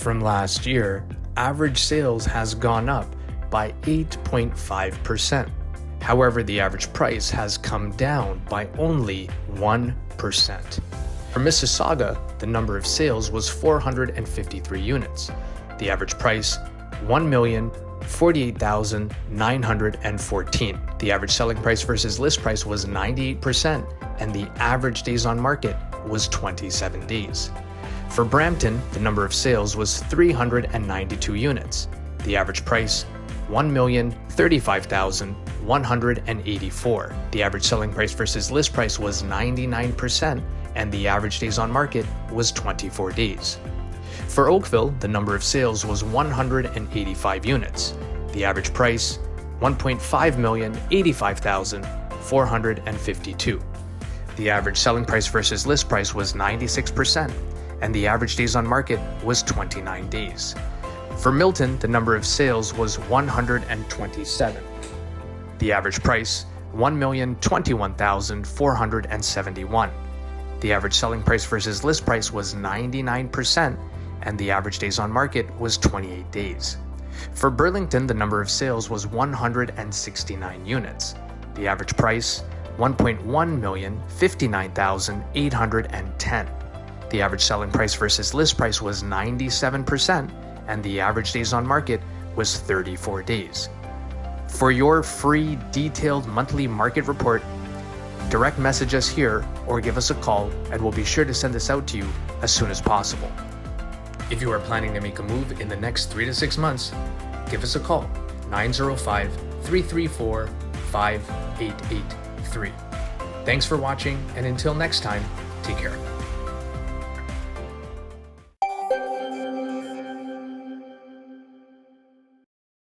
From last year, average sales has gone up by 8.5%. However, the average price has come down by only 1%. For Mississauga, the number of sales was 453 units. The average price, $1,048,914. The average selling price versus list price was 98%, and the average days on market was 27 days. For Brampton, the number of sales was 392 units. The average price, $1,035,184. The average selling price versus list price was 99%, and the average days on market was 24 days. For Oakville, the number of sales was 185 units. The average price, $1,585,452. The average selling price versus list price was 96%, and the average days on market was 29 days. For Milton, the number of sales was 127. The average price, $1,021,471. The average selling price versus list price was 99%, and the average days on market was 28 days. For Burlington, the number of sales was 169 units. The average price, $1,159,810. The average selling price versus list price was 97%, and the average days on market was 34 days. For your free detailed monthly market report, direct message us here or give us a call, and we'll be sure to send this out to you as soon as possible. If you are planning to make a move in the next 3 to 6 months, give us a call, 905-334-5883. Thanks for watching, and until next time, take care.